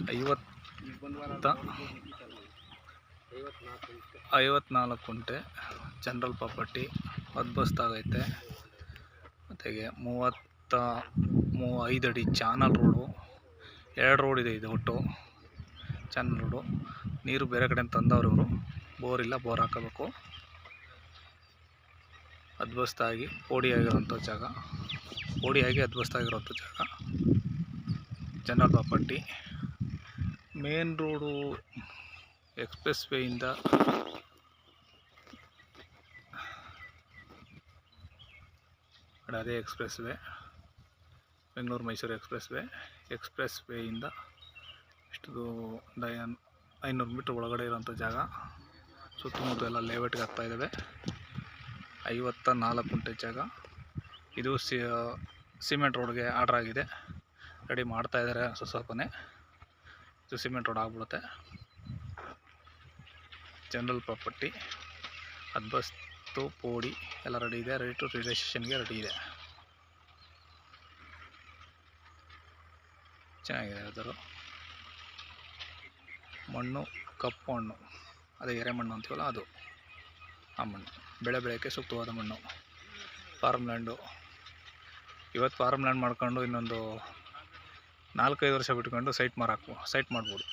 54 ಕುಂಟೆ general property ಅದ್ಬಸ್ತಾಗೈತೆ. ಜೊತೆಗೆ 35 ಅಡಿ ಚಾನಲ್ ರೋಡು, 2 ರೋಡ್ ಇದೆ. ಇದು ಒಟ್ಟು ಚಾನಲ್ ರೋಡು. ನೀರು ಬೇರೆ ಕಡೆ ತಂದವರು ಇವರು, ಬೋರ್ ಇಲ್ಲ, ಬೋರ್ ಹಾಕಬೇಕು. ಅದ್ಬಸ್ತಾಗಿ ಪೋಡಿಯಾಗಿರೋಂಥ ಜಾಗ, ಪೋಡಿಯಾಗಿ ಅದ್ಬಸ್ತಾಗಿರೋಂಥ ಜಾಗ general property. Main road express ವೇಯಿಂದ ಅದೇ express way, Bengaluru Mysuru express ವೇಯಿಂದ ಇಷ್ಟು 500 ಮೀಟ್ರ್ ಒಳಗಡೆ ಇರೋಂಥ ಜಾಗ. ಸುತ್ತಮುತ್ತ ಎಲ್ಲ ಲೇಔಟ್ಗೆ ಆಗ್ತಾ ಇದ್ದಾವೆ. 54 ಕುಂಟೆ ಜಾಗ. ಇದು ಸಿಮೆಂಟ್ ರೋಡ್ಗೆ ಆರ್ಡ್ರ್ ಆಗಿದೆ, ರೆಡಿ ಮಾಡ್ತಾ ಇದ್ದಾರೆ. ಸ್ವಲ್ಪನೇ ಇದು ಸಿಮೆಂಟ್ ರೋಡ್ ಆಗ್ಬಿಡುತ್ತೆ. ಜನರಲ್ ಪ್ರಾಪರ್ಟಿ ಅದ್ಬಸ್ತು ಪೋಡಿ ಎಲ್ಲ ರೆಡಿ ಇದೆ. ರೆಡಿ ಟು ರಿಜಿಸ್ಟ್ರೇಷನ್ಗೆ ರೆಡಿ ಇದೆ. ಚೆನ್ನಾಗಿದೆ. ಅದರ ಮಣ್ಣು ಕಪ್ಪು ಮಣ್ಣು, ಅದೇ ಎರೆಮಣ್ಣು ಅಂತೀವಲ್ಲ ಅದು, ಆ ಮಣ್ಣು ಬೆಳೆ ಬೆಳೆಯೋಕ್ಕೆ ಸೂಕ್ತವಾದ ಮಣ್ಣು. Farm land. ಇವತ್ತು ಫಾರ್ಮ್ ಲ್ಯಾಂಡ್ ಮಾಡ್ಕೊಂಡು ಇನ್ನೊಂದು 4-5 ವರ್ಷ ಬಿಟ್ಕೊಂಡು ಸೈಟ್ ಮಾಡ್ಬೋದು.